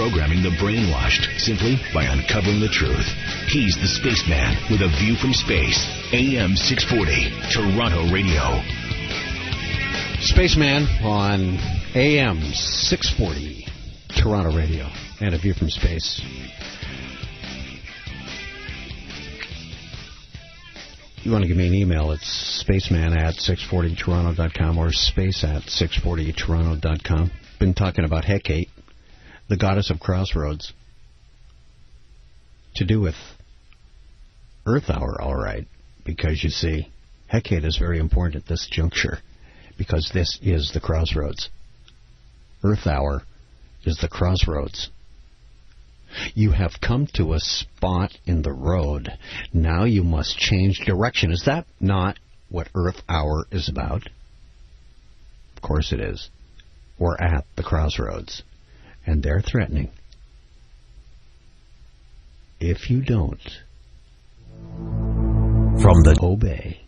reprogramming the brainwashed simply by uncovering the truth. He's the spaceman with a view from space. AM 640, Toronto Radio. Spaceman on AM 640, Toronto Radio, and a view from space. You want to give me an email, it's spaceman@640toronto.com or space@640toronto.com. Been talking about Hecate, the goddess of crossroads. To do with Earth Hour, all right, because you see, Hecate is very important at this juncture, because this is the crossroads. Earth Hour is the crossroads. You have come to a spot in the road. Now you must change direction. Is that not what Earth Hour is about? Of course it is. We're at the crossroads, and they're threatening. If you don't obey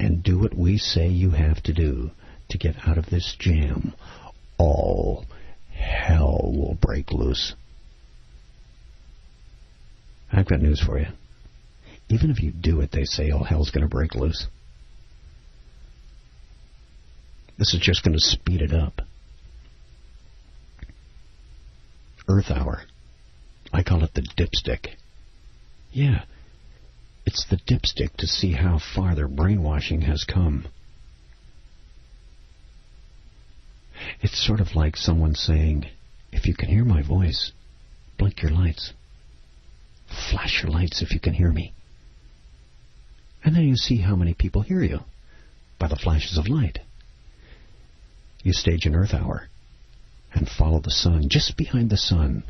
and do what we say you have to do to get out of this jam, all hell will break loose. I've got news for you. Even if you do it, they say all hell's going to break loose. This is just going to speed it up. Earth Hour. I call it the dipstick. Yeah, it's the dipstick to see how far their brainwashing has come. It's sort of like someone saying, if you can hear my voice, blink your lights. Flash your lights if you can hear me. And then you see how many people hear you by the flashes of light. You stage an Earth Hour and follow the sun, just behind the sun,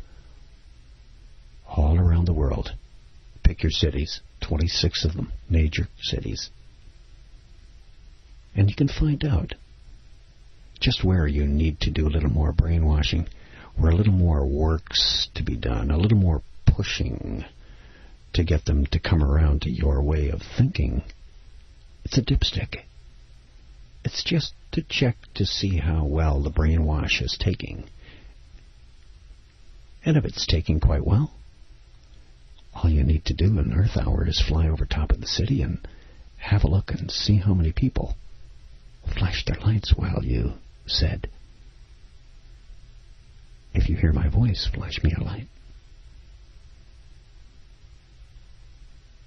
all around the world. Pick your cities, 26 of them, major cities. And you can find out just where you need to do a little more brainwashing, where a little more work's to be done, a little more pushing to get them to come around to your way of thinking. It's a dipstick. It's just to check to see how well the brainwash is taking. And if it's taking quite well, all you need to do in Earth Hour is fly over top of the city and have a look and see how many people flash their lights while you said, if you hear my voice, flash me a light.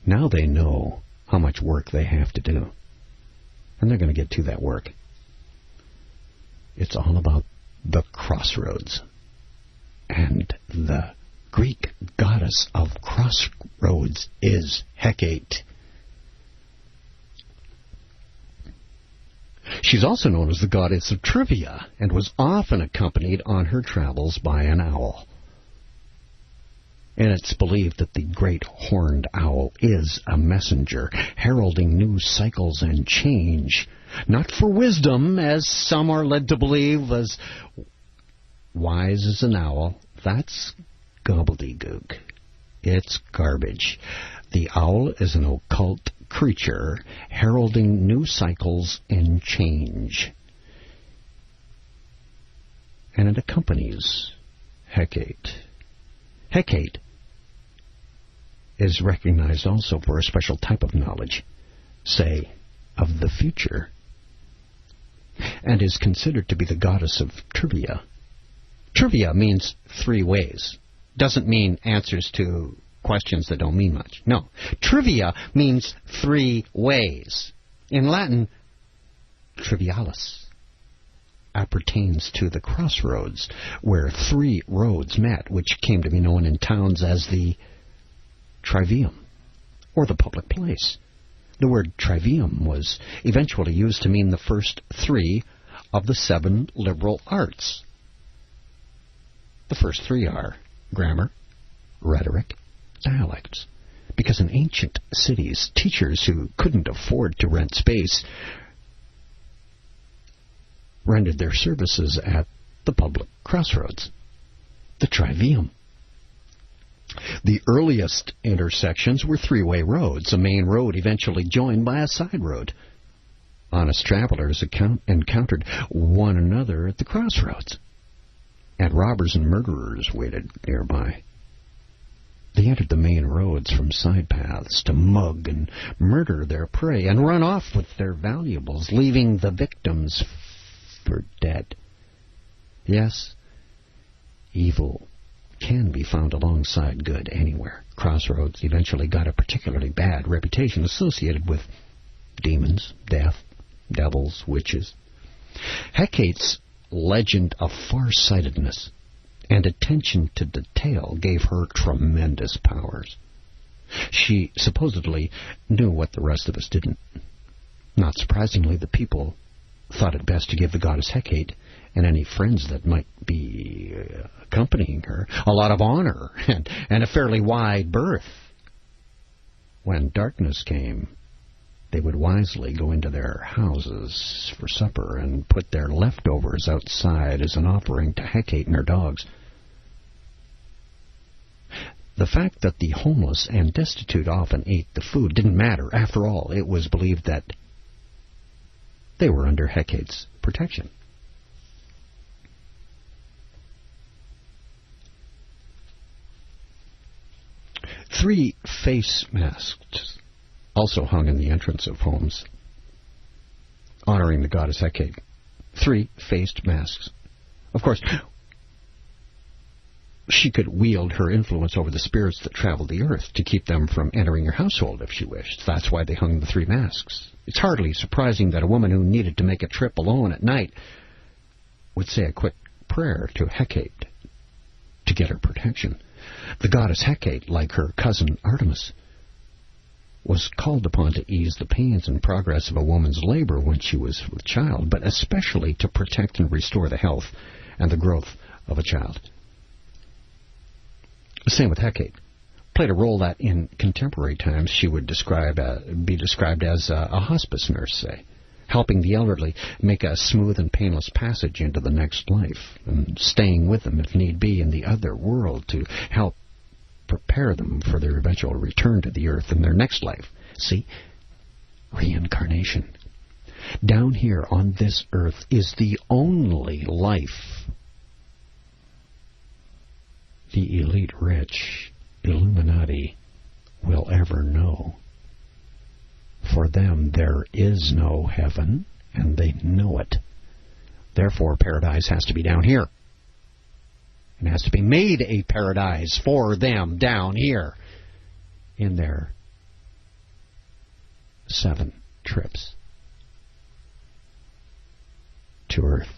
Now they know how much work they have to do. And they're going to get to that work. It's all about the crossroads. And the Greek goddess of crossroads is Hecate. She's also known as the goddess of trivia and was often accompanied on her travels by an owl. And it's believed that the great horned owl is a messenger, heralding new cycles and change, not for wisdom, as some are led to believe, as wise as an owl. That's gobbledygook. It's garbage. The owl is an occult creature, heralding new cycles and change. And it accompanies Hecate. Hecate is recognized also for a special type of knowledge, say, of the future, and is considered to be the goddess of trivia. Trivia means three ways. Doesn't mean answers to questions that don't mean much. No. Trivia means three ways. In Latin, trivialis appertains to the crossroads, where three roads met, which came to be known in towns as the trivium, or the public place. The word trivium was eventually used to mean the first three of the 7 liberal arts. The first three are grammar, rhetoric, dialects. Because in ancient cities, teachers who couldn't afford to rent space rendered their services at the public crossroads, the trivium. The earliest intersections were three-way roads, a main road eventually joined by a side road. Honest travelers encountered one another at the crossroads. and robbers and murderers waited nearby. They entered the main roads from side paths to mug and murder their prey and run off with their valuables, leaving the victims for dead. Yes, evil can be found alongside good anywhere. Crossroads eventually got a particularly bad reputation associated with demons, death, devils, witches. Hecate's legend of far-sightedness and attention to detail gave her tremendous powers. She supposedly knew what the rest of us didn't. Not surprisingly, the people thought it best to give the goddess Hecate and any friends that might be accompanying her a lot of honor and a fairly wide berth. When darkness came, they would wisely go into their houses for supper and put their leftovers outside as an offering to Hecate and her dogs. The fact that the homeless and destitute often ate the food didn't matter. After all, it was believed that they were under Hecate's protection. Three face masks also hung in the entrance of homes, honoring the goddess Hecate. 3 faced masks. Of course, she could wield her influence over the spirits that traveled the earth to keep them from entering her household if she wished. That's why they hung the 3 masks. It's hardly surprising that a woman who needed to make a trip alone at night would say a quick prayer to Hecate to get her protection. The goddess Hecate, like her cousin Artemis, was called upon to ease the pains and progress of a woman's labor when she was with child, but especially to protect and restore the health and the growth of a child. Same with Hecate. Played a role that in contemporary times she would be described as a hospice nurse, say, helping the elderly make a smooth and painless passage into the next life, and staying with them if need be in the other world to help prepare them for their eventual return to the earth in their next life. See? Reincarnation. Down here on this earth is the only life the elite rich, Illuminati, will ever know. For them, there is no heaven, and they know it. Therefore, paradise has to be down here. It has to be made a paradise for them down here in their 7 trips to Earth.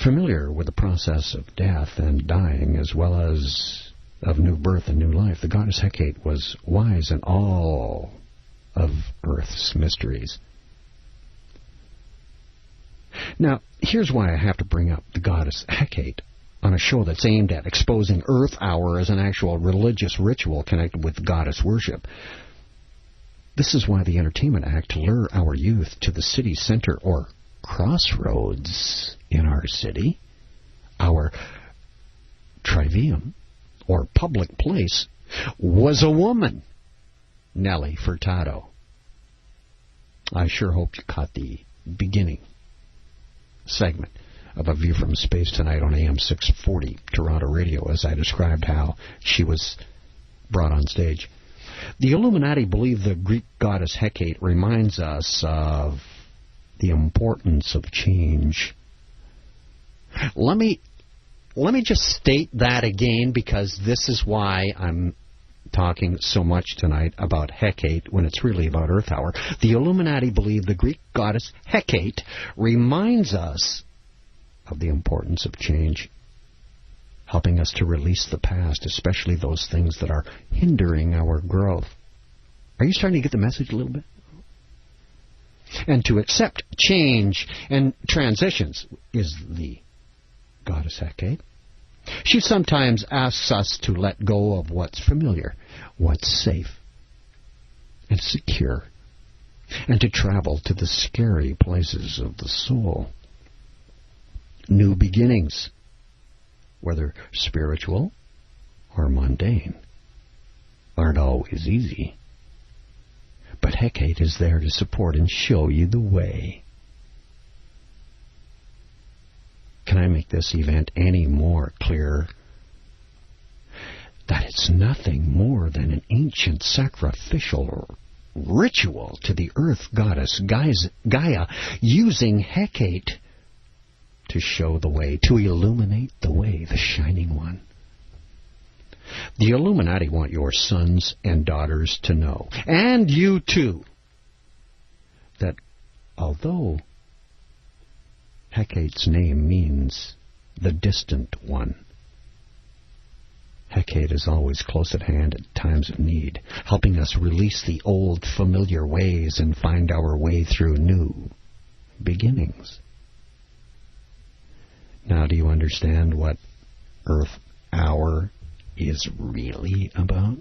Familiar with the process of death and dying, as well as of new birth and new life, the goddess Hecate was wise in all of Earth's mysteries. Now, here's why I have to bring up the goddess Hecate on a show that's aimed at exposing Earth Hour as an actual religious ritual connected with goddess worship. This is why the Entertainment Act to lure our youth to the city center or crossroads in our city, our trivium, or public place, was a woman, Nellie Furtado. I sure hope you caught the beginning segment of A View from Space tonight on AM 640 Toronto Radio as I described how she was brought on stage. The Illuminati believe the Greek goddess Hecate reminds us of the importance of change. Let me just state that again, because this is why I'm talking so much tonight about Hecate when it's really about Earth Hour. The Illuminati believe the Greek goddess Hecate reminds us of the importance of change, helping us to release the past, especially those things that are hindering our growth. Are you starting to get the message a little bit? And to accept change and transitions is the goddess Hecate. She sometimes asks us to let go of what's familiar, what's safe and secure, and to travel to the scary places of the soul. New beginnings, whether spiritual or mundane, aren't always easy. But Hecate is there to support and show you the way. I make this event any more clear that it's nothing more than an ancient sacrificial ritual to the earth goddess Gaia, using Hecate to show the way, to illuminate the way, the Shining One. The Illuminati want your sons and daughters to know, and you too, that although Hecate's name means the distant one, Hecate is always close at hand at times of need, helping us release the old familiar ways and find our way through new beginnings. Now, do you understand what Earth Hour is really about?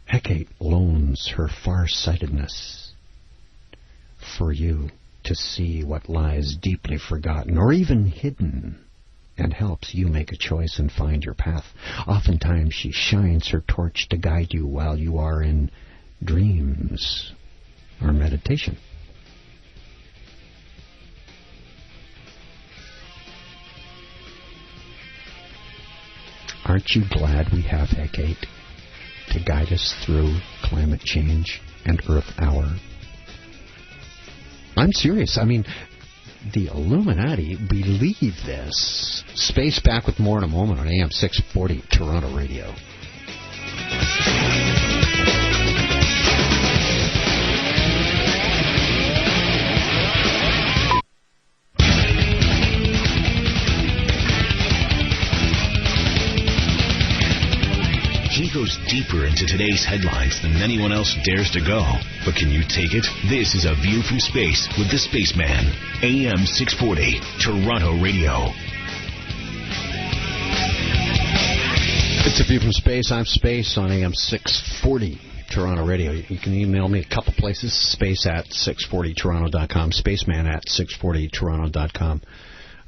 Hecate loans her far-sightedness for you to see what lies deeply forgotten or even hidden, and helps you make a choice and find your path. Oftentimes she shines her torch to guide you while you are in dreams or meditation. Aren't you glad we have Hecate to guide us through climate change and Earth Hour? I'm serious. I mean, the Illuminati believe this. Space back with more in a moment on AM 640 Toronto Radio. He goes deeper into today's headlines than anyone else dares to go. But can you take it? This is A View from Space with the Spaceman. AM 640, Toronto Radio. It's A View from Space. I'm Space on AM 640, Toronto Radio. You can email me a couple places, space@640toronto.com, spaceman@640toronto.com.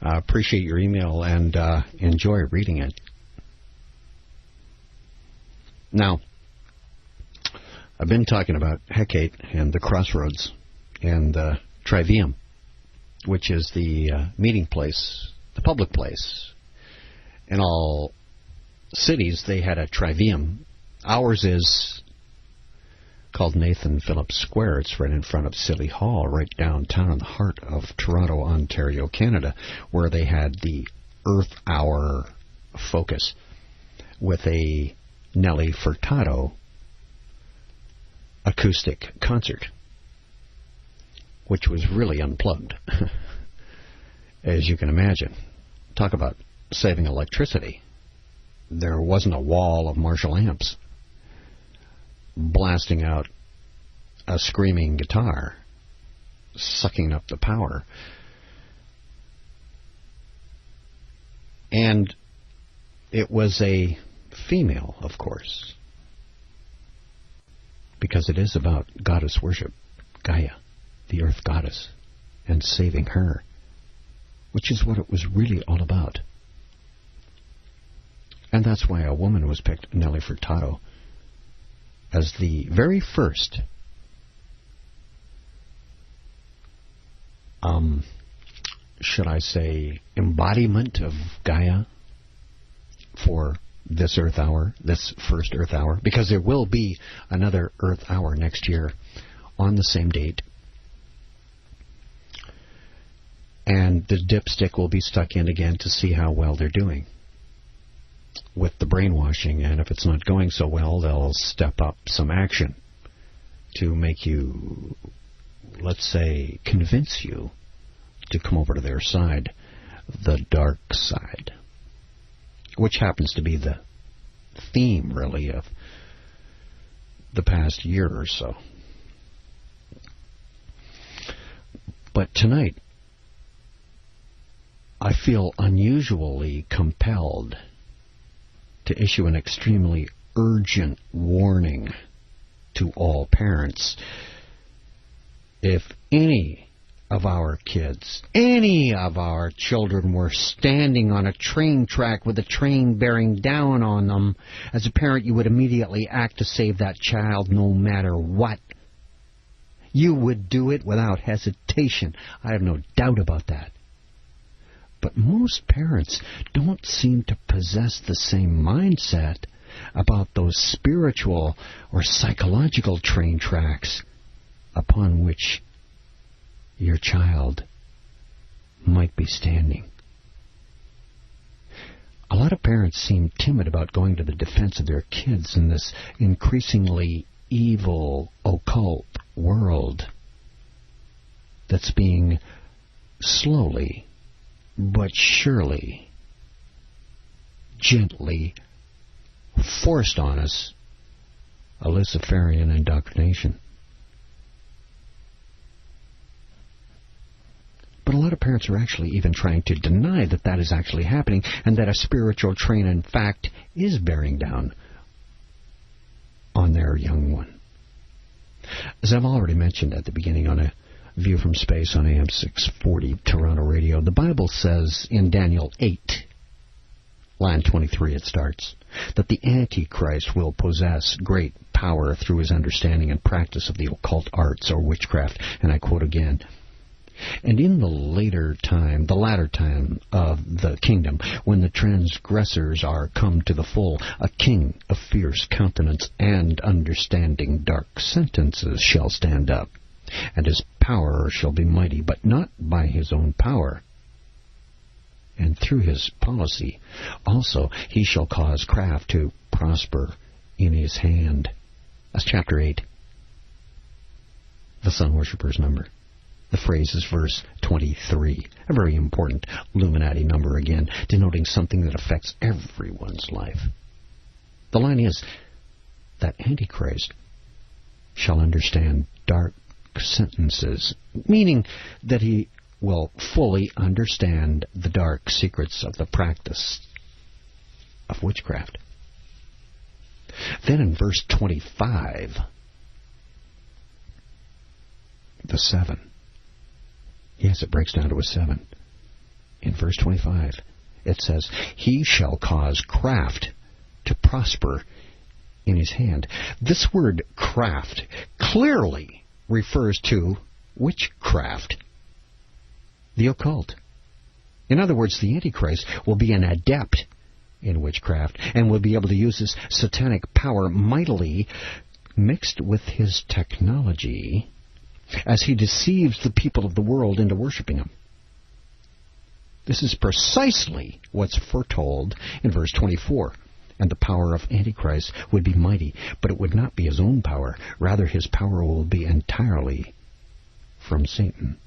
Appreciate your email and enjoy reading it. Now, I've been talking about Hecate and the crossroads and the Trivium, which is the meeting place, the public place. In all cities, they had a Trivium. Ours is called Nathan Phillips Square. It's right in front of City Hall, right downtown in the heart of Toronto, Ontario, Canada, where they had the Earth Hour focus with a Nelly Furtado acoustic concert, which was really unplugged, as you can imagine. Talk about saving electricity. There wasn't a wall of Marshall amps blasting out a screaming guitar, sucking up the power. And it was a female, of course, because it is about goddess worship, Gaia, the earth goddess, and saving her, which is what it was really all about. And that's why a woman was picked, Nelly Furtado, as the very first should I say embodiment of Gaia for this Earth Hour, this first Earth Hour, because there will be another Earth Hour next year on the same date. And the dipstick will be stuck in again to see how well they're doing with the brainwashing. And if it's not going so well, they'll step up some action to make you, let's say, convince you to come over to their side, the dark side, which happens to be the theme, really, of the past year or so. But tonight, I feel unusually compelled to issue an extremely urgent warning to all parents. If any of our kids, any of our children were standing on a train track with a train bearing down on them, as a parent you would immediately act to save that child no matter what. You would do it without hesitation. I have no doubt about that. But most parents don't seem to possess the same mindset about those spiritual or psychological train tracks upon which your child might be standing. A lot of parents seem timid about going to the defense of their kids in this increasingly evil, occult world that's being slowly but surely, gently forced on us a Luciferian indoctrination. But a lot of parents are actually even trying to deny that that is actually happening and that a spiritual train, in fact, is bearing down on their young one. As I've already mentioned at the beginning on a View from Space on AM 640 Toronto Radio, the Bible says in Daniel 8, line 23 it starts, that the Antichrist will possess great power through his understanding and practice of the occult arts or witchcraft. And I quote again, and in the latter time of the kingdom, when the transgressors are come to the full, a king of fierce countenance and understanding dark sentences shall stand up, and his power shall be mighty, but not by his own power. And through his policy also he shall cause craft to prosper in his hand. That's chapter 8. The sun worshipper's number. The phrase is verse 23, a very important Illuminati number again, denoting something that affects everyone's life. The line is that Antichrist shall understand dark sentences, meaning that he will fully understand the dark secrets of the practice of witchcraft. Then in verse 25, the 7. Yes, it breaks down to a 7. In verse 25, it says, he shall cause craft to prosper in his hand. This word craft clearly refers to witchcraft, the occult. In other words, the Antichrist will be an adept in witchcraft and will be able to use his satanic power mightily mixed with his technology as he deceives the people of the world into worshiping him. This is precisely what's foretold in verse 24. And the power of Antichrist would be mighty, but it would not be his own power. Rather, his power will be entirely from Satan.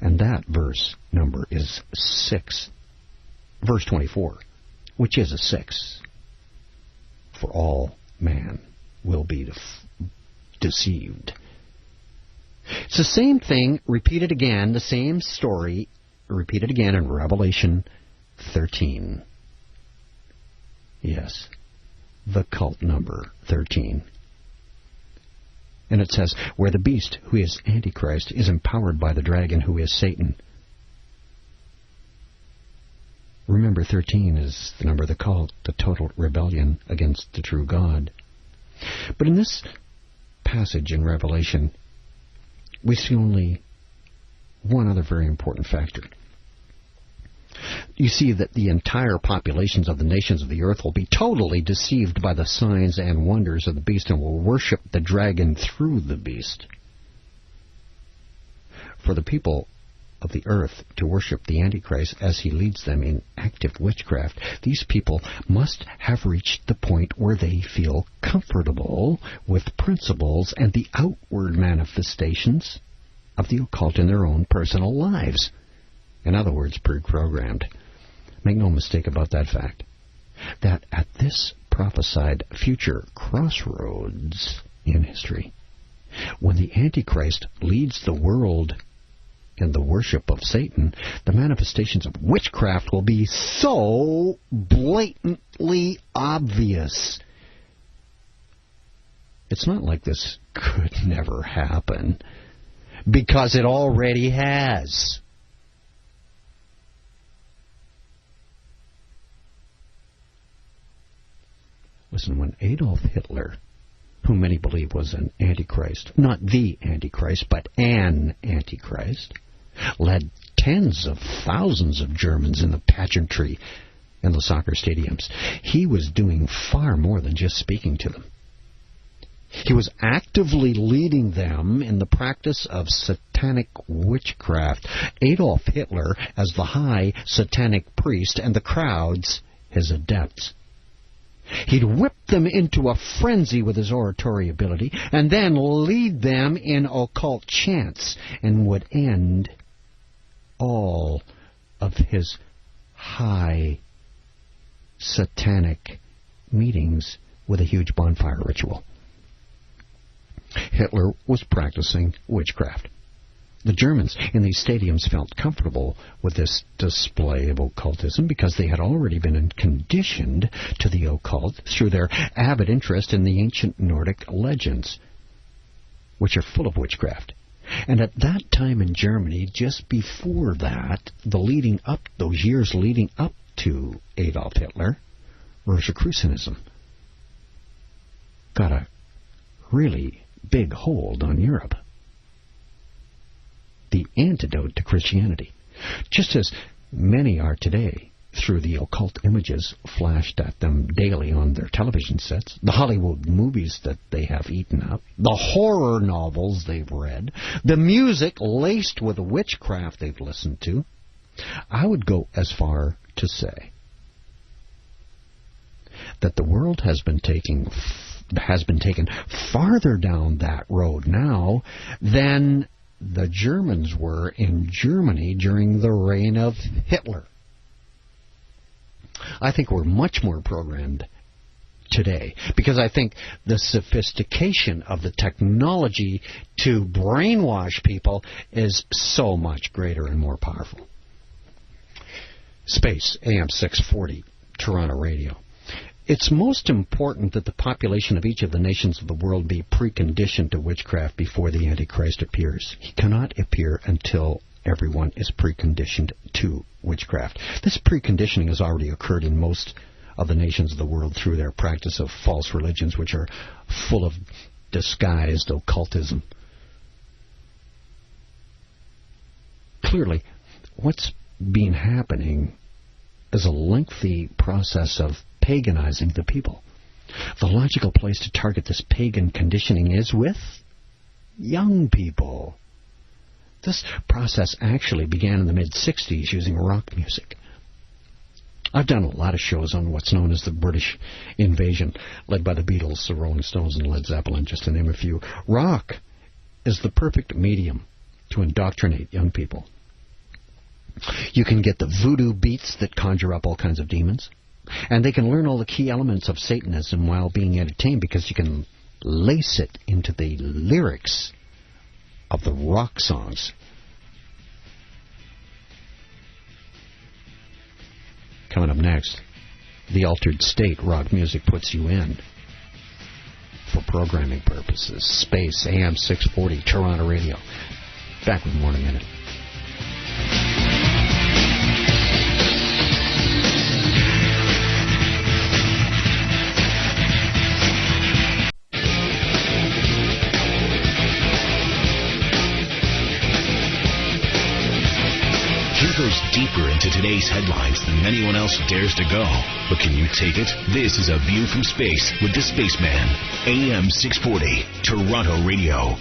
And that verse number is 6. Verse 24, which is a 6. For all man will be deceived. It's the same thing repeated again, the same story repeated again in Revelation 13. Yes, the cult number 13. And it says, where the beast, who is Antichrist, is empowered by the dragon, who is Satan. Remember, 13 is the number of the cult, the total rebellion against the true God. But in this passage in Revelation, we see only one other very important factor. You see that the entire populations of the nations of the earth will be totally deceived by the signs and wonders of the beast and will worship the dragon through the beast. For the people of the earth to worship the Antichrist as he leads them in active witchcraft, these people must have reached the point where they feel comfortable with principles and the outward manifestations of the occult in their own personal lives. In other words, pre-programmed. Make no mistake about that fact, that at this prophesied future crossroads in history, when the Antichrist leads the world in the worship of Satan, the manifestations of witchcraft will be so blatantly obvious. It's not like this could never happen, because it already has. was when Adolf Hitler, whom many believe was an Antichrist, not the Antichrist, but an Antichrist, led tens of thousands of Germans in the pageantry in the soccer stadiums. He was doing far more than just speaking to them. He was actively leading them in the practice of satanic witchcraft. Adolf Hitler as the high satanic priest and the crowds his adepts. He'd whip them into a frenzy with his oratory ability and then lead them in occult chants and would end all of his high satanic meetings with a huge bonfire ritual. Hitler was practicing witchcraft. The Germans in these stadiums felt comfortable with this display of occultism because they had already been conditioned to the occult through their avid interest in the ancient Nordic legends, which are full of witchcraft. And at that time in Germany, just before that, those years leading up to Adolf Hitler, Rosicrucianism got a really big hold on Europe. The antidote to Christianity, just as many are today through the occult images flashed at them daily on their television sets, the Hollywood movies that they have eaten up, the horror novels they've read, the music laced with witchcraft they've listened to. I would go as far to say that the world has been taken farther down that road now than the Germans were in Germany during the reign of Hitler. I think we're much more programmed today because I think the sophistication of the technology to brainwash people is so much greater and more powerful. Space, AM 640, Toronto Radio. It's most important that the population of each of the nations of the world be preconditioned to witchcraft before the Antichrist appears. He cannot appear until everyone is preconditioned to witchcraft. This preconditioning has already occurred in most of the nations of the world through their practice of false religions, which are full of disguised occultism. Clearly, what's been happening is a lengthy process of paganizing the people. The logical place to target this pagan conditioning is with young people. This process actually began in the mid-'60s using rock music. I've done a lot of shows on what's known as the British invasion, led by the Beatles, the Rolling Stones, and Led Zeppelin, just to name a few. Rock is the perfect medium to indoctrinate young people. You can get the voodoo beats that conjure up all kinds of demons. And they can learn all the key elements of Satanism while being entertained because you can lace it into the lyrics of the rock songs. Coming up next, the altered state rock music puts you in for programming purposes. Space, AM 640, Toronto Radio. Back with more in a minute. Goes deeper into today's headlines than anyone else dares to go. But can you take it? This is A View from Space with the Spaceman. AM 640, Toronto Radio.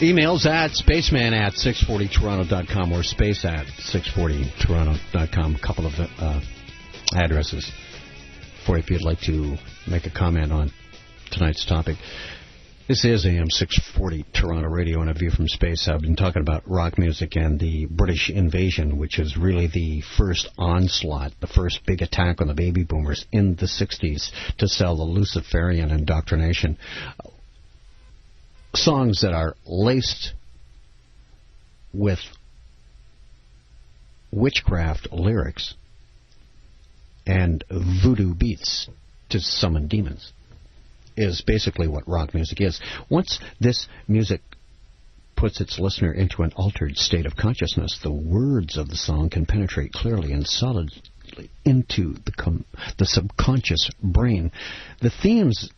Emails at spaceman@640toronto.com or space@640toronto.com. A couple of addresses for you if you'd like to make a comment on tonight's topic. This is AM 640 Toronto Radio and A View from Space. I've been talking about rock music and the British invasion, which is really the first onslaught, the first big attack on the baby boomers in the 60s to sell the Luciferian indoctrination. Songs that are laced with witchcraft lyrics and voodoo beats to summon demons is basically what rock music is. Once this music puts its listener into an altered state of consciousness, the words of the song can penetrate clearly and deeply into the subconscious brain. The themes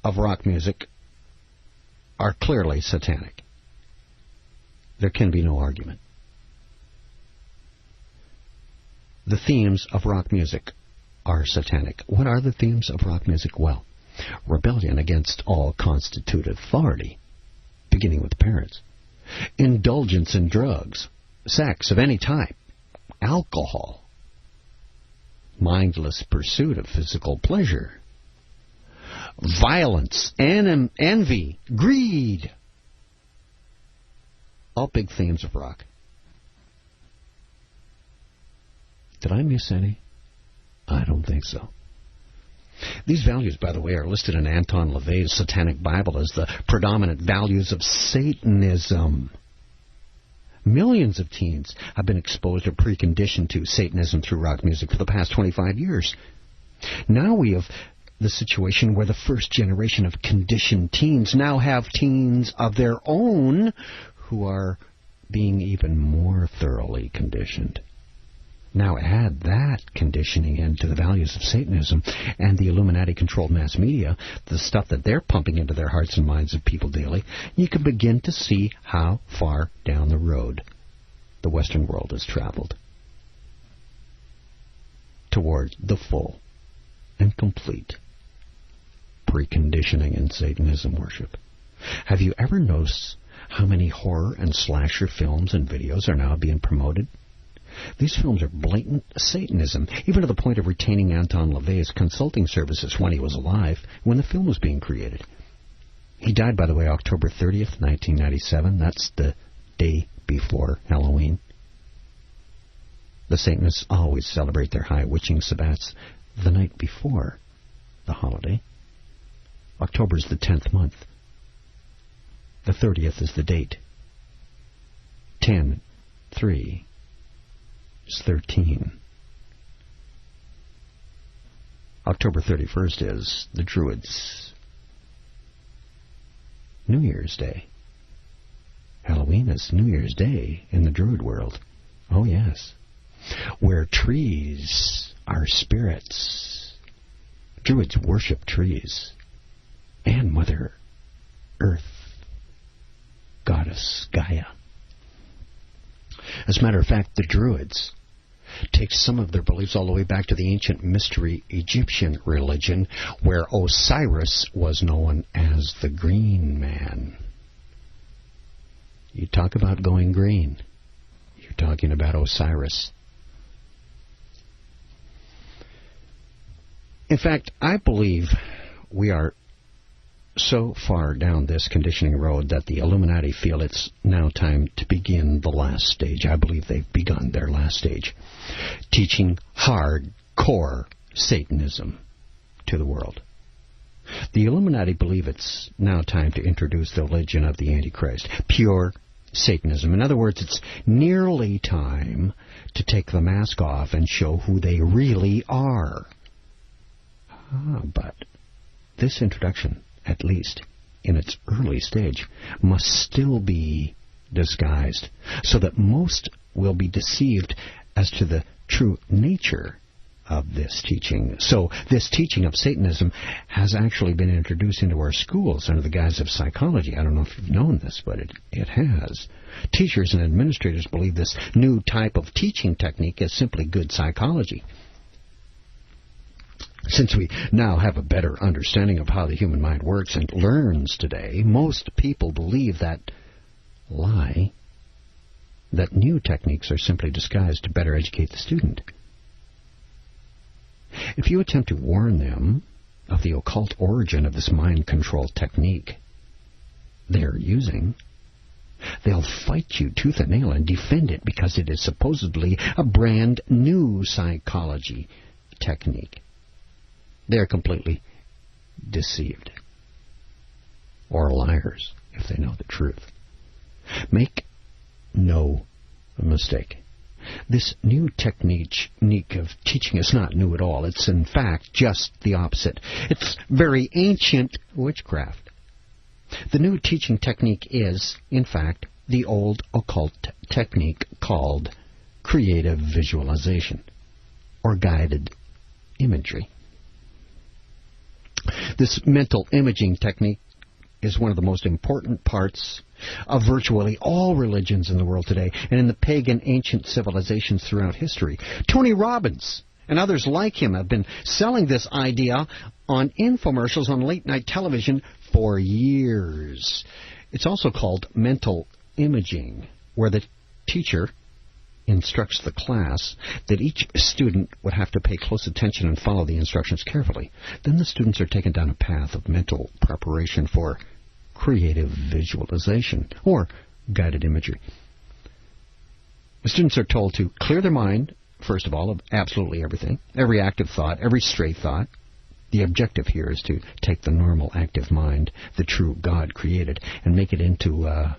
of rock music are clearly satanic. There can be no argument. The themes of rock music are satanic. What are the themes of rock music? Well, rebellion against all constituted authority, beginning with parents. Indulgence in drugs, sex of any type, alcohol, mindless pursuit of physical pleasure, violence, envy, greed. All big themes of rock. Did I miss any? I don't think so. These values, by the way, are listed in Anton LaVey's Satanic Bible as the predominant values of Satanism. Millions of teens have been exposed or preconditioned to Satanism through rock music for the past 25 years. Now we have the situation where the first generation of conditioned teens now have teens of their own who are being even more thoroughly conditioned. Now add that conditioning into the values of Satanism and the Illuminati-controlled mass media, the stuff that they're pumping into their hearts and minds of people daily, you can begin to see how far down the road the Western world has traveled toward the full and complete preconditioning in Satanism worship. Have you ever noticed how many horror and slasher films and videos are now being promoted? These films are blatant Satanism, even to the point of retaining Anton LaVey's consulting services when he was alive, when the film was being created. He died, by the way, October 30th, 1997. That's the day before Halloween. The Satanists always celebrate their high witching sabbats the night before the holiday. October is the 10th month. The 30th is the date. 10-3 is 13. October 31st is the Druids' New Year's Day. Halloween is New Year's Day in the Druid world. Oh, yes. Where trees are spirits. Druids worship trees and Mother Earth, Goddess Gaia. As a matter of fact, the Druids take some of their beliefs all the way back to the ancient mystery Egyptian religion, where Osiris was known as the Green Man. You talk about going green. You're talking about Osiris. In fact, I believe we are so far down this conditioning road that the Illuminati feel it's now time to begin the last stage. I believe they've begun their last stage, teaching hardcore Satanism to the world. The Illuminati believe it's now time to introduce the religion of the Antichrist, pure Satanism. In other words, it's nearly time to take the mask off and show who they really are. But this introduction, at least in its early stage, must still be disguised, so that most will be deceived as to the true nature of this teaching. So this teaching of Satanism has actually been introduced into our schools under the guise of psychology. I don't know if you've known this, but it has. Teachers and administrators believe this new type of teaching technique is simply good psychology. Since we now have a better understanding of how the human mind works and learns today, most people believe that lie, that new techniques are simply disguised to better educate the student. If you attempt to warn them of the occult origin of this mind control technique they're using, they'll fight you tooth and nail and defend it because it is supposedly a brand new psychology technique. They're completely deceived, or liars, if they know the truth. Make no mistake. This new technique of teaching is not new at all. It's, in fact, just the opposite. It's very ancient witchcraft. The new teaching technique is, in fact, the old occult technique called creative visualization, or guided imagery. This mental imaging technique is one of the most important parts of virtually all religions in the world today and in the pagan ancient civilizations throughout history. Tony Robbins and others like him have been selling this idea on infomercials on late-night television for years. It's also called mental imaging, where the teacher instructs the class that each student would have to pay close attention and follow the instructions carefully. Then the students are taken down a path of mental preparation for creative visualization or guided imagery. The students are told to clear their mind, first of all, of absolutely everything, every active thought, every stray thought. The objective here is to take the normal active mind, the true God created, and make it into a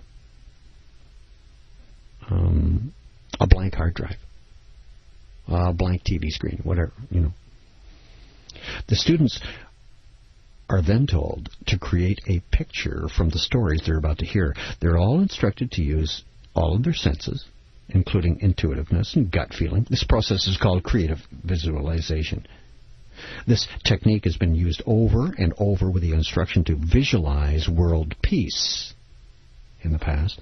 blank hard drive, a blank TV screen, whatever, The students are then told to create a picture from the stories they're about to hear. They're all instructed to use all of their senses, including intuitiveness and gut feeling. This process is called creative visualization. This technique has been used over and over with the instruction to visualize world peace in the past.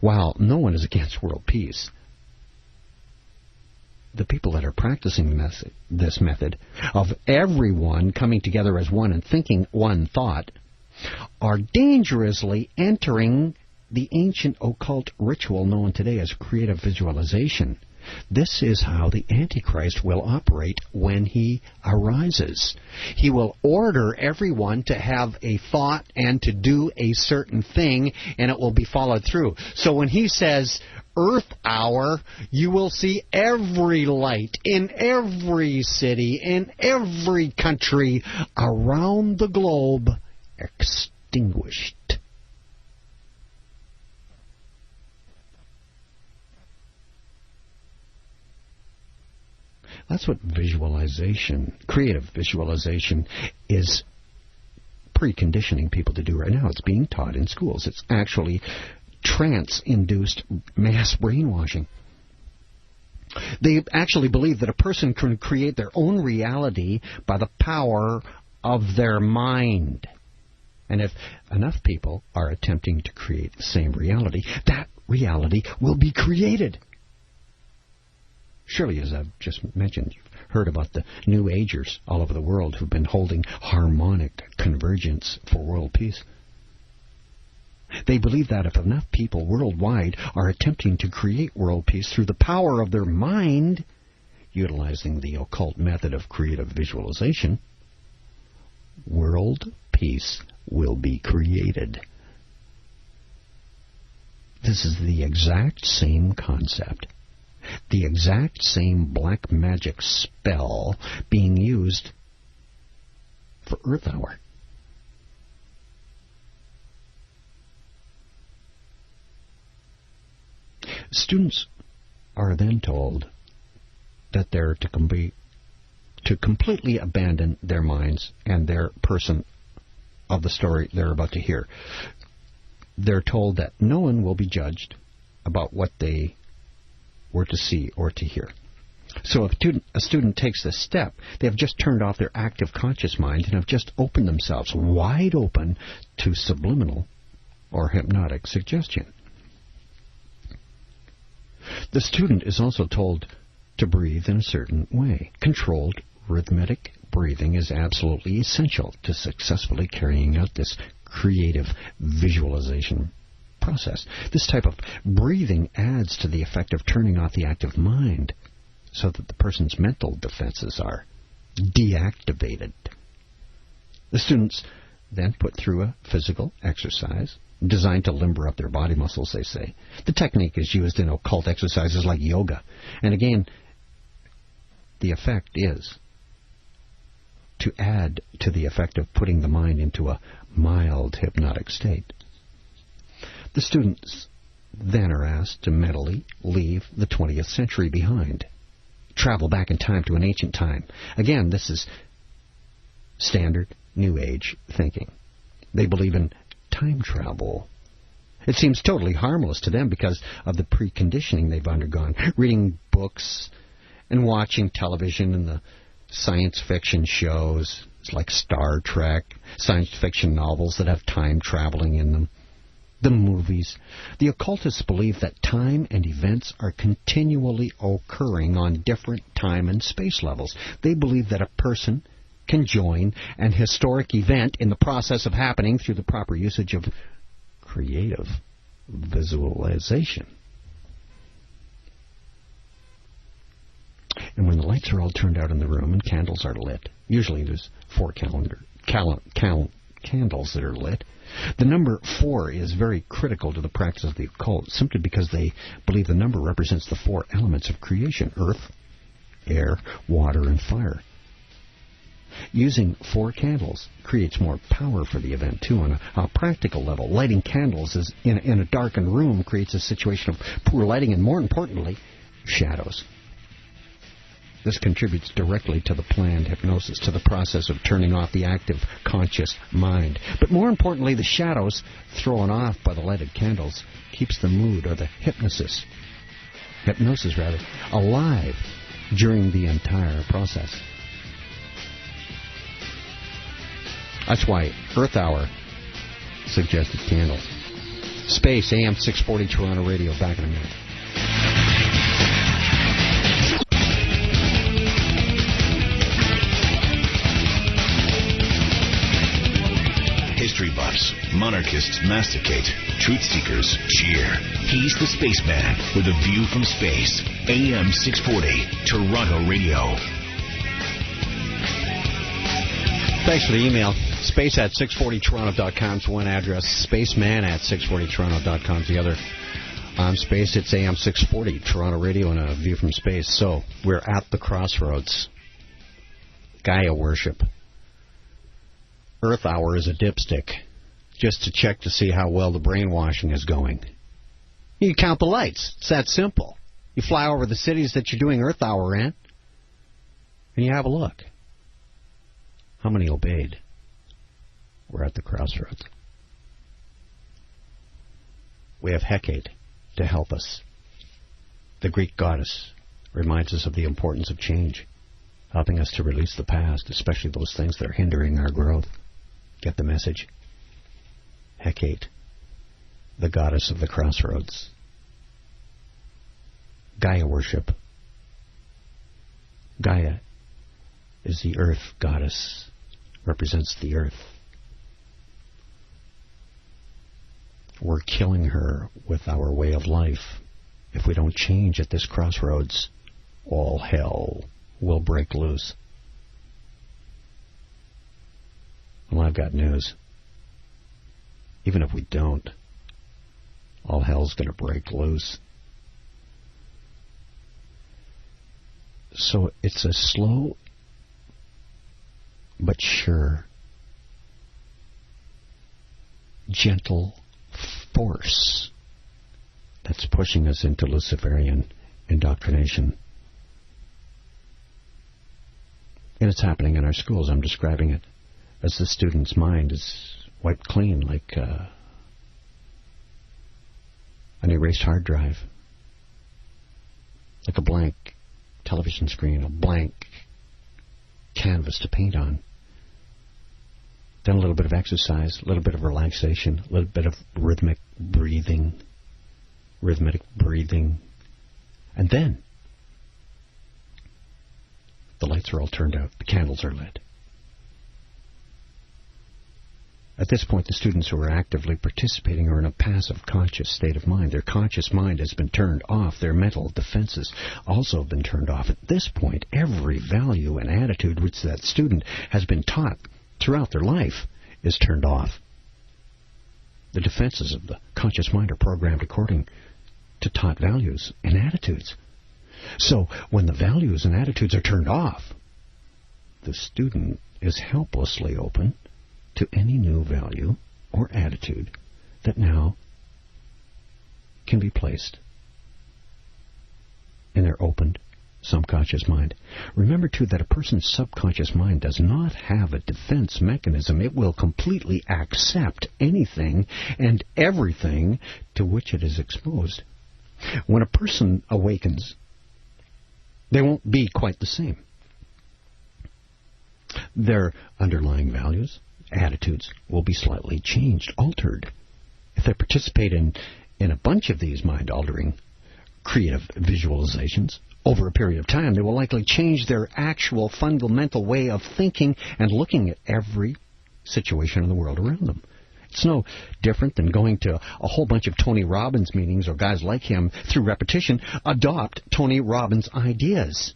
While no one is against world peace, the people that are practicing this method of everyone coming together as one and thinking one thought are dangerously entering the ancient occult ritual known today as creative visualization. This is how the Antichrist will operate when he arises. He will order everyone to have a thought and to do a certain thing, and it will be followed through. So when he says Earth Hour, you will see every light in every city, in every country around the globe extinguished. That's what visualization, creative visualization, is preconditioning people to do right now. It's being taught in schools. It's actually trance-induced mass brainwashing. They actually believe that a person can create their own reality by the power of their mind. And if enough people are attempting to create the same reality, that reality will be created. Surely, as I've just mentioned, you've heard about the New Agers all over the world who've been holding harmonic convergence for world peace. They believe that if enough people worldwide are attempting to create world peace through the power of their mind, utilizing the occult method of creative visualization, world peace will be created. This is the exact same concept, the exact same black magic spell being used for Earth Hour. Students are then told that they're to completely abandon their minds and their person of the story they're about to hear. They're told that no one will be judged about what they were to see or to hear. So if a student takes this step, they have just turned off their active conscious mind and have just opened themselves wide open to subliminal or hypnotic suggestion. The student is also told to breathe in a certain way. Controlled, rhythmic breathing is absolutely essential to successfully carrying out this creative visualization process. This type of breathing adds to the effect of turning off the active mind so that the person's mental defenses are deactivated. The students then put through a physical exercise designed to limber up their body muscles, they say. The technique is used in occult exercises like yoga. And again, the effect is to add to the effect of putting the mind into a mild hypnotic state. The students then are asked to mentally leave the 20th century behind, travel back in time to an ancient time. Again, this is standard New Age thinking. They believe in time travel. It seems totally harmless to them because of the preconditioning they've undergone, reading books and watching television and the science fiction shows. It's like Star Trek, science fiction novels that have time traveling in them, the movies. The occultists believe that time and events are continually occurring on different time and space levels. They believe that a person can join an historic event in the process of happening through the proper usage of creative visualization. And when the lights are all turned out in the room and candles are lit, usually there's 4 candles that are lit, the number 4 is very critical to the practice of the occult, simply because they believe the number represents the 4 elements of creation: earth, air, water, and fire. Using 4 candles creates more power for the event, too, on a practical level. Lighting candles is in a darkened room creates a situation of poor lighting and, more importantly, shadows. This contributes directly to the planned hypnosis, to the process of turning off the active conscious mind. But more importantly, the shadows thrown off by the lighted candles keeps the mood, or the hypnosis alive during the entire process. That's why Earth Hour suggested candles. Space, AM 640 Toronto Radio, back in a minute. History buffs, monarchists masticate, truth seekers cheer. He's the spaceman with a view from space. AM 640 Toronto Radio. Thanks for the email. Space at 640toronto.com is one address. Spaceman at 640toronto.com is the other. On Space, it's AM 640 Toronto Radio and a view from space. So we're at the crossroads. Gaia worship. Earth Hour is a dipstick, just to check to see how well the brainwashing is going. You count the lights. It's that simple. You fly over the cities that you're doing Earth Hour in, and you have a look. How many obeyed? We're at the crossroads. We have Hecate to help us. The Greek goddess reminds us of the importance of change, helping us to release the past, especially those things that are hindering our growth. Get the message? Hecate, the goddess of the crossroads. Gaia worship. Gaia is the earth goddess, represents the earth. We're killing her with our way of life. If we don't change at this crossroads, all hell will break loose. Well, I've got news. Even if we don't, all hell's going to break loose. So it's a slow but sure, gentle force that's pushing us into Luciferian indoctrination. And it's happening in our schools. I'm describing it as the student's mind is wiped clean like an erased hard drive, like a blank television screen, a blank canvas to paint on. Then a little bit of exercise, a little bit of relaxation, a little bit of rhythmic breathing, and then the lights are all turned out, the candles are lit. At this point, the students who are actively participating are in a passive conscious state of mind. Their conscious mind has been turned off. Their mental defenses also have been turned off. At this point, every value and attitude which that student has been taught throughout their life is turned off. The defenses of the conscious mind are programmed according to taught values and attitudes. So, when the values and attitudes are turned off, the student is helplessly open to any new value or attitude that now can be placed in their opened subconscious mind. Remember, too, that a person's subconscious mind does not have a defense mechanism. It will completely accept anything and everything to which it is exposed. When a person awakens, They won't be quite the same. Their underlying values, attitudes, will be slightly changed, altered. If they participate in a bunch of these mind-altering creative visualizations over a period of time, they will likely change their actual fundamental way of thinking and looking at every situation in the world around them. It's no different than going to a whole bunch of Tony Robbins meetings or guys like him through repetition adopt Tony Robbins' ideas.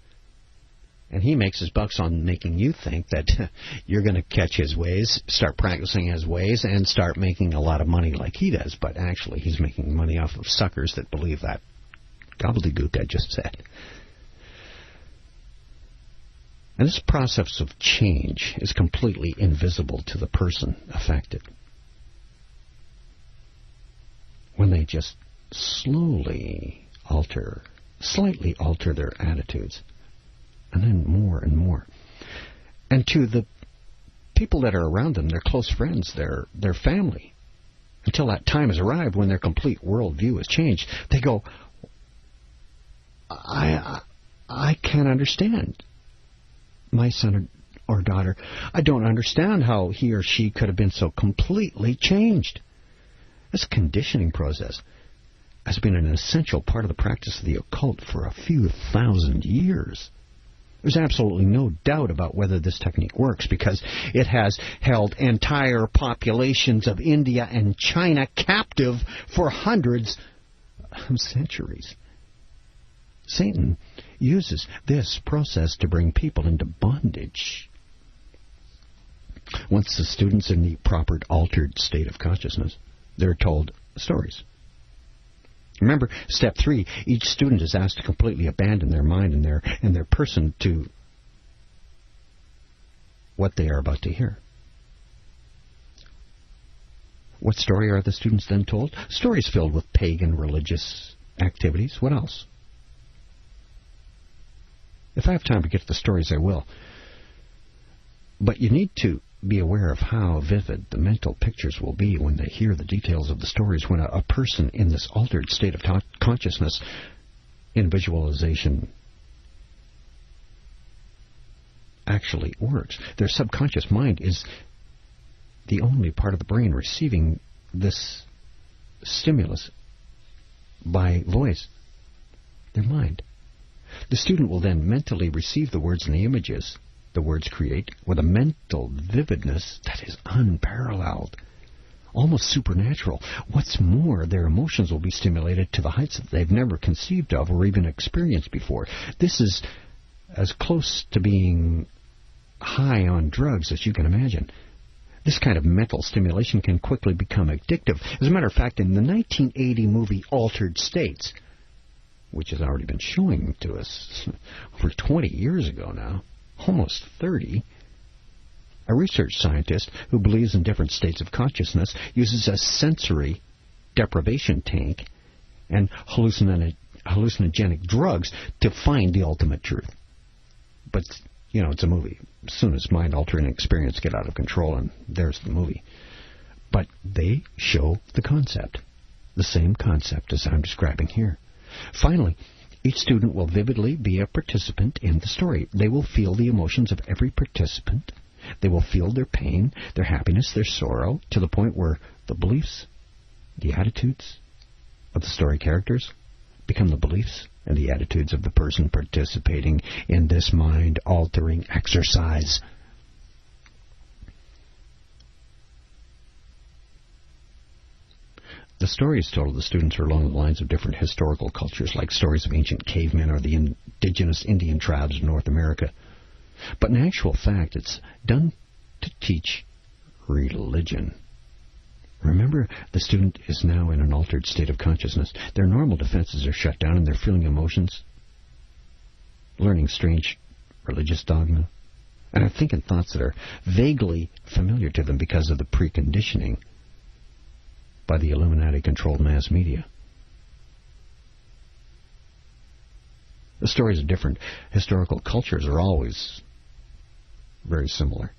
And he makes his bucks on making you think that you're going to catch his ways, start practicing his ways, and start making a lot of money like he does. But actually, he's making money off of suckers that believe that gobbledygook I just said. And this process of change is completely invisible to the person affected. When they just slowly slightly alter their attitudes, and then more and more. And to the people that are around them, their close friends, their family, until that time has arrived when their complete worldview has changed, they go, I can't understand my son or daughter. I don't understand how he or she could have been so completely changed. This conditioning process has been an essential part of the practice of the occult for a few thousand years. There's absolutely no doubt about whether this technique works because it has held entire populations of India and China captive for hundreds of centuries. Satan uses this process to bring people into bondage. Once the student's in the proper altered state of consciousness, they're told stories. Remember, step 3, each student is asked to completely abandon their mind and their person to what they are about to hear. What story are the students then told? Stories filled with pagan religious activities. What else? If I have time to get to the stories, I will. But you need to be aware of how vivid the mental pictures will be when they hear the details of the stories when a person in this altered state of consciousness in visualization actually works. Their subconscious mind is the only part of the brain receiving this stimulus by voice, their mind. The student will then mentally receive the words and the images the words create with a mental vividness that is unparalleled, almost supernatural. What's more, their emotions will be stimulated to the heights that they've never conceived of or even experienced before. This is as close to being high on drugs as you can imagine. This kind of mental stimulation can quickly become addictive. As a matter of fact, in the 1980 movie Altered States, which has already been showing to us over 20 years ago now, almost 30, a research scientist who believes in different states of consciousness uses a sensory deprivation tank and hallucinogenic drugs to find the ultimate truth. But, you know, it's a movie. As soon as mind-altering experience get out of control, and there's the movie. But they show the concept, the same concept as I'm describing here. Finally, each student will vividly be a participant in the story. They will feel the emotions of every participant. They will feel their pain, their happiness, their sorrow, to the point where the beliefs, the attitudes of the story characters become the beliefs and the attitudes of the person participating in this mind-altering exercise. The stories told to the students are along the lines of different historical cultures, like stories of ancient cavemen or the indigenous Indian tribes of North America. But in actual fact, it's done to teach religion. Remember, the student is now in an altered state of consciousness. Their normal defenses are shut down and they're feeling emotions, learning strange religious dogma, and are thinking thoughts that are vaguely familiar to them because of the preconditioning by the Illuminati-controlled mass media. The stories of different historical cultures are always very similar.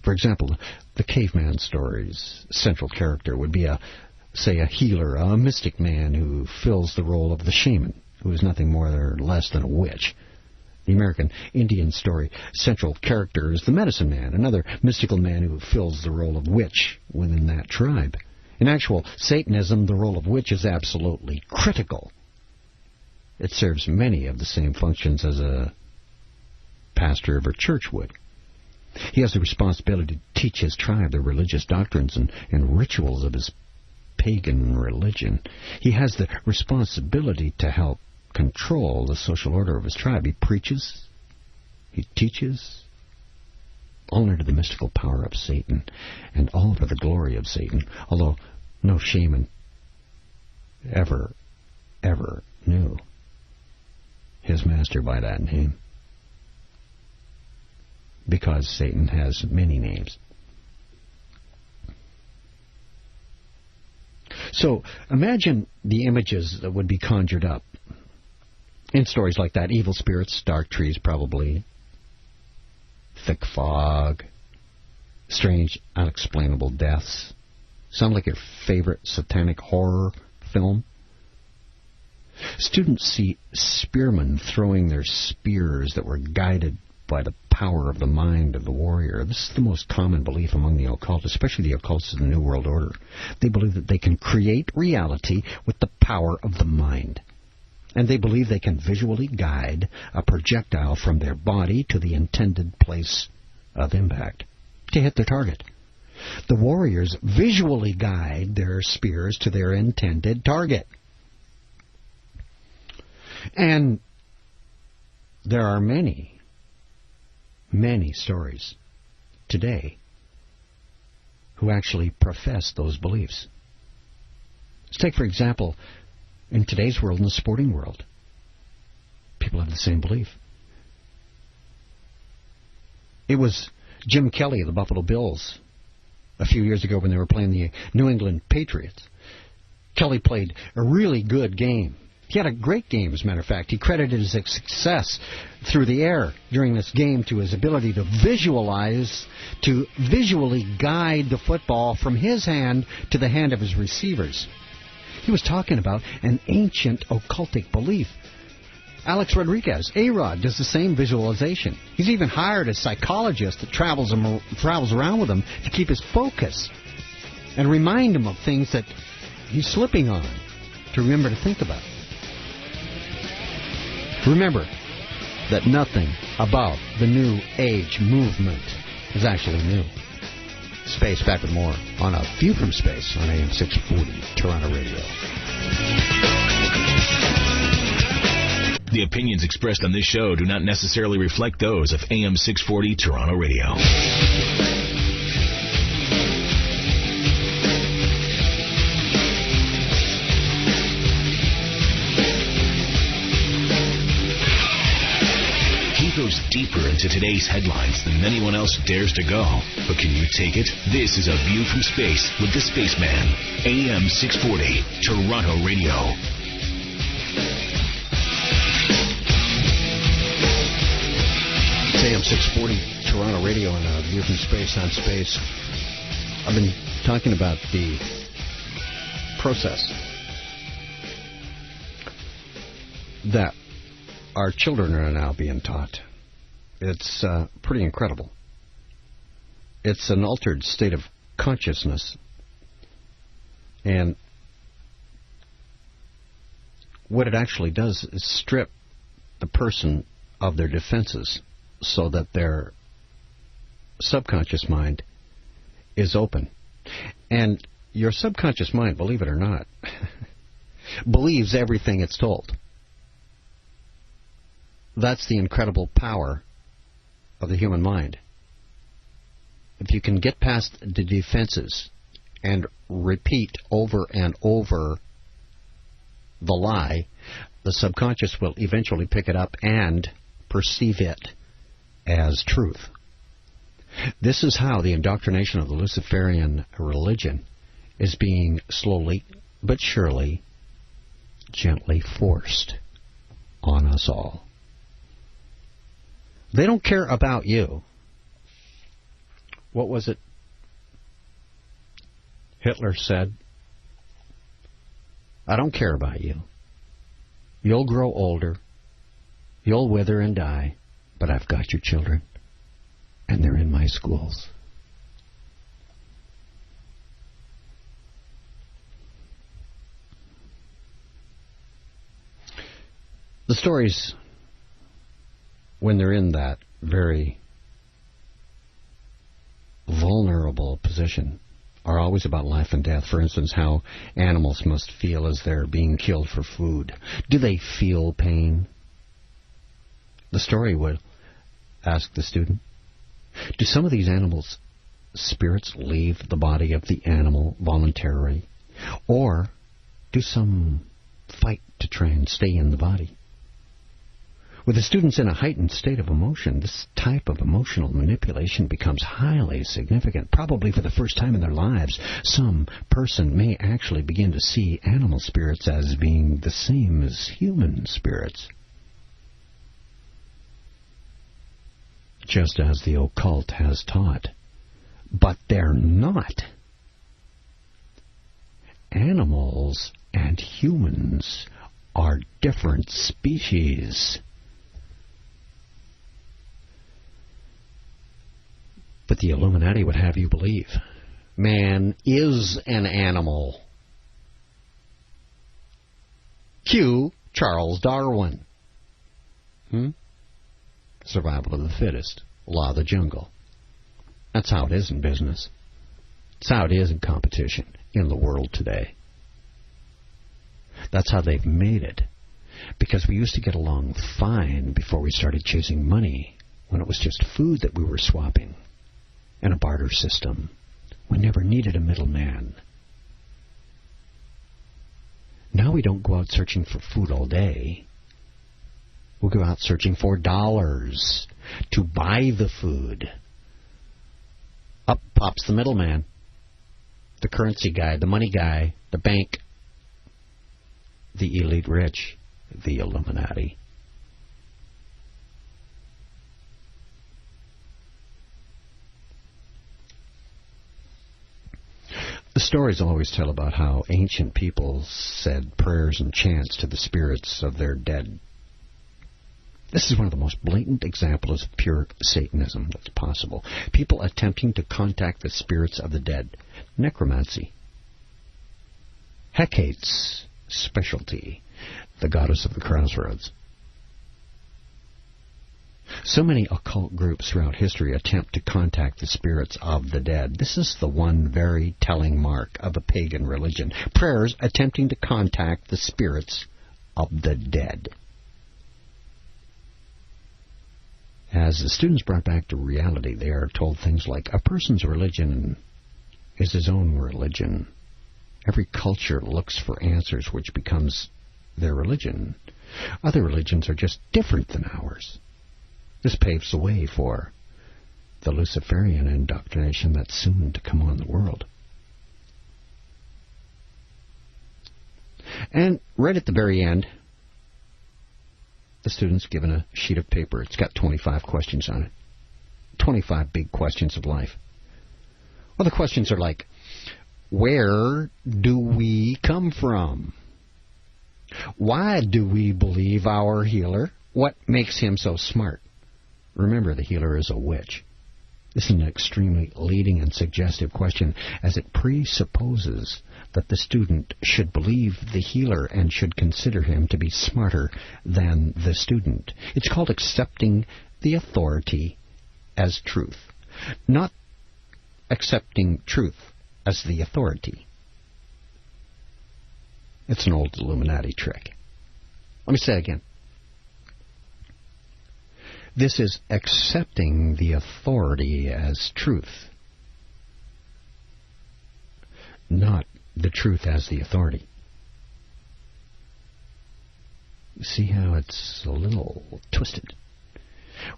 For example, the caveman stories' central character would be a healer, a mystic man who fills the role of the shaman, who is nothing more or less than a witch. The American Indian story central character is the medicine man, another mystical man who fills the role of witch within that tribe. In actual Satanism, the role of witch is absolutely critical. It serves many of the same functions as a pastor of a church would. He has the responsibility to teach his tribe the religious doctrines and rituals of his pagan religion. He has the responsibility to help control the social order of his tribe. He preaches, he teaches, all under the mystical power of Satan, and all for the glory of Satan, although no shaman ever knew his master by that name, because Satan has many names. So imagine the images that would be conjured up in stories like that. Evil spirits, dark trees probably, thick fog, strange, unexplainable deaths. Sound like your favorite satanic horror film? Students see spearmen throwing their spears that were guided by the power of the mind of the warrior. This is the most common belief among the occult, especially the occultists of the New World Order. They believe that they can create reality with the power of the mind. And they believe they can visually guide a projectile from their body to the intended place of impact, to hit their target. The warriors visually guide their spears to their intended target. And there are many stories today who actually profess those beliefs. Let's take, for example, in today's world, in the sporting world, people have the same belief. It was Jim Kelly of the Buffalo Bills a few years ago when they were playing the New England Patriots. Kelly played a really good game. He had a great game, as a matter of fact. He credited his success through the air during this game to his ability to visually guide the football from his hand to the hand of his receivers. He was talking about an ancient occultic belief. Alex Rodriguez, A-Rod, does the same visualization. He's even hired a psychologist that travels around with him to keep his focus and remind him of things that he's slipping on, to remember to think about. Remember that nothing about the New Age movement is actually new. Space, back with more on A View from Space on AM 640 Toronto Radio. The opinions expressed on this show do not necessarily reflect those of AM 640 Toronto Radio. Goes deeper into today's headlines than anyone else dares to go. But can you take it? This is A View from Space with the Spaceman. AM 640, Toronto Radio. It's AM 640, Toronto Radio, and A View from Space on Space. I've been talking about the process that our children are now being taught. It's pretty incredible. It's an altered state of consciousness. And what it actually does is strip the person of their defenses so that their subconscious mind is open. And your subconscious mind, believe it or not, believes everything it's told. That's the incredible power of the human mind. If you can get past the defenses and repeat over and over the lie, the subconscious will eventually pick it up and perceive it as truth. This is how the indoctrination of the Luciferian religion is being slowly but surely, gently forced on us all. They don't care about you. What was it Hitler said? I don't care about you. You'll grow older. You'll wither and die. But I've got your children. And they're in my schools. The stories, when they're in that very vulnerable position, are always about life and death. For instance, how animals must feel as they're being killed for food. Do they feel pain? The story would ask the student, do some of these animals' spirits leave the body of the animal voluntarily? Or do some fight to try and stay in the body? With the students in a heightened state of emotion, this type of emotional manipulation becomes highly significant. Probably for the first time in their lives, some person may actually begin to see animal spirits as being the same as human spirits. Just as the occult has taught. But they're not. Animals and humans are different species. But the Illuminati would have you believe man is an animal. Cue Charles Darwin. Survival of the fittest. Law of the jungle. That's how it is in business. That's how it is in competition in the world today. That's how they've made it. Because we used to get along fine before we started chasing money, when it was just food that we were swapping. And a barter system. We never needed a middleman. Now we don't go out searching for food all day. We'll go out searching for dollars to buy the food. Up pops the middleman. The currency guy, the money guy, the bank, the elite rich, the Illuminati. The stories always tell about how ancient peoples said prayers and chants to the spirits of their dead. This is one of the most blatant examples of pure Satanism that's possible. People attempting to contact the spirits of the dead. Necromancy. Hecate's specialty, the goddess of the crossroads. So many occult groups throughout history attempt to contact the spirits of the dead. This is the one very telling mark of a pagan religion. Prayers attempting to contact the spirits of the dead. As the students brought back to reality, they are told things like, a person's religion is his own religion. Every culture looks for answers which becomes their religion. Other religions are just different than ours. This paves the way for the Luciferian indoctrination that's soon to come on the world. And right at the very end, the student's given a sheet of paper. It's got 25 questions on it. 25 big questions of life. Well, the questions are like, where do we come from? Why do we believe our healer? What makes him so smart? Remember, the healer is a witch. This is an extremely leading and suggestive question, as it presupposes that the student should believe the healer and should consider him to be smarter than the student. It's called accepting the authority as truth, not accepting truth as the authority. It's an old Illuminati trick. Let me say it again. This is accepting the authority as truth, not the truth as the authority. You see how it's a little twisted?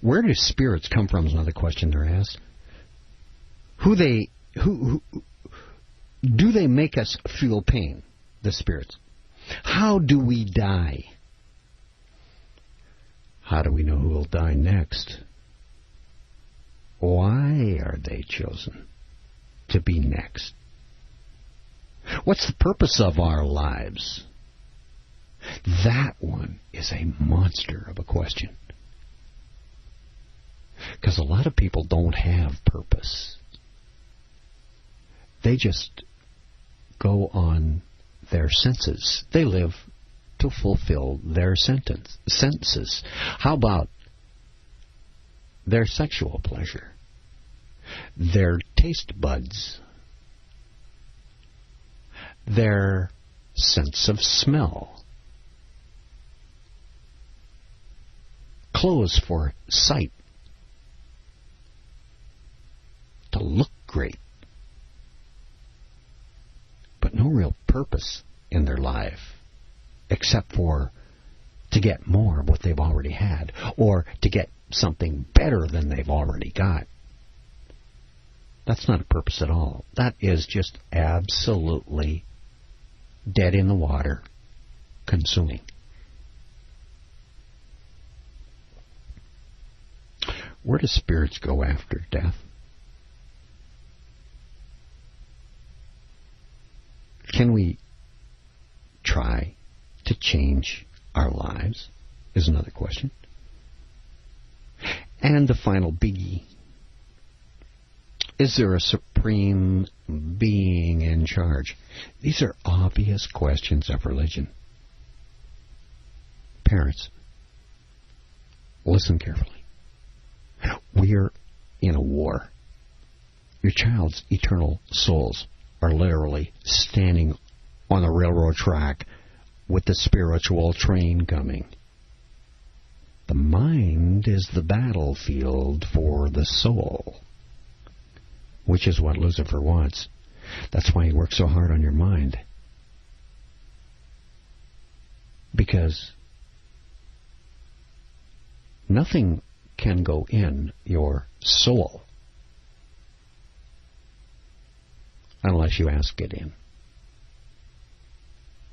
Where do spirits come from is another question they're asked. Who do they make us feel pain, the spirits? How do we die? How do we know who will die next? Why are they chosen to be next? What's the purpose of our lives? That one is a monster of a question. Because a lot of people don't have purpose. They just go on their senses. They live to fulfill their senses. How about their sexual pleasure? Their taste buds? Their sense of smell? Clothes for sight. To look great. But no real purpose in their life, except for to get more of what they've already had, or to get something better than they've already got. That's not a purpose at all. That is just absolutely dead in the water, consuming. Where do spirits go after death? Can we try to change our lives? Is another question. And the final biggie. Is there a supreme being in charge? These are obvious questions of religion. Parents, listen carefully. We're in a war. Your child's eternal souls are literally standing on the railroad track with the spiritual train coming. The mind is the battlefield for the soul, which is what Lucifer wants. That's why he works so hard on your mind. Because nothing can go in your soul unless you ask it in.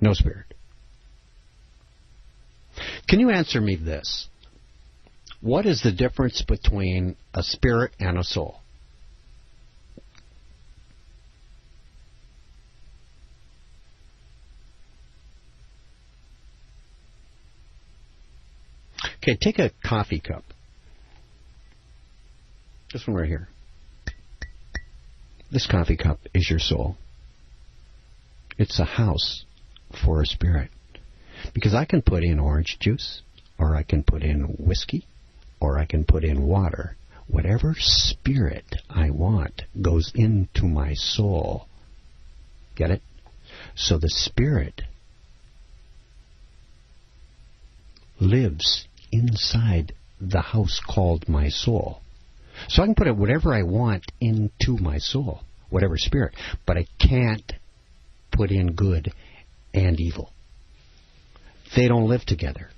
No spirit. Can you answer me this? What is the difference between a spirit and a soul? Okay, take a coffee cup. This one right here. This coffee cup is your soul. It's a house for a spirit. Because I can put in orange juice, or I can put in whiskey, or I can put in water. Whatever spirit I want goes into my soul. Get it? So the spirit lives inside the house called my soul. So I can put whatever I want into my soul, whatever spirit, but I can't put in good and evil. They don't live together.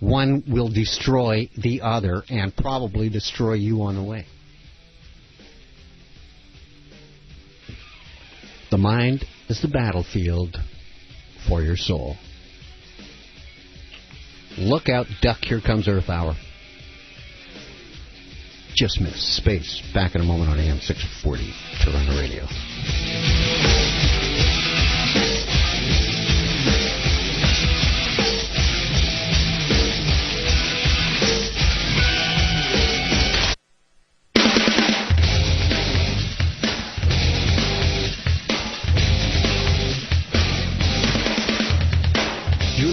One will destroy the other and probably destroy you on the way. The mind is the battlefield for your soul. Look out, duck, here comes Earth Hour. Just missed space. Back in a moment on AM 640 Toronto Radio.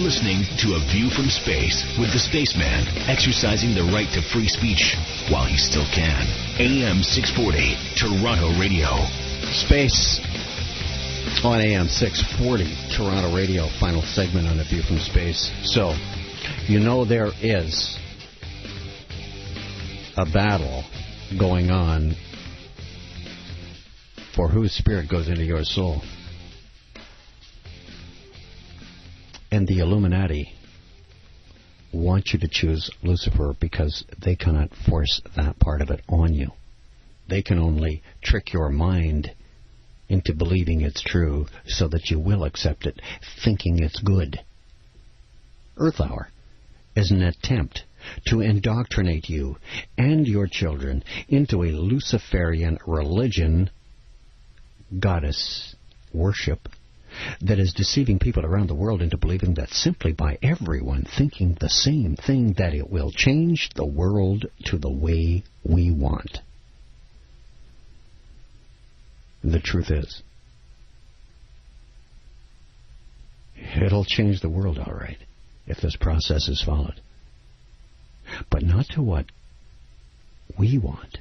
Listening to A View from Space with the Spaceman, exercising the right to free speech while he still can. AM 640, Toronto Radio. Space on AM 640, Toronto Radio. Final segment on A View from Space. So, you know there is a battle going on for whose spirit goes into your soul. And the Illuminati want you to choose Lucifer because they cannot force that part of it on you. They can only trick your mind into believing it's true so that you will accept it, thinking it's good. Earth Hour is an attempt to indoctrinate you and your children into a Luciferian religion, goddess worship, that is deceiving people around the world into believing that simply by everyone thinking the same thing that it will change the world to the way we want. The truth is, it'll change the world all right if this process is followed. But not to what we want,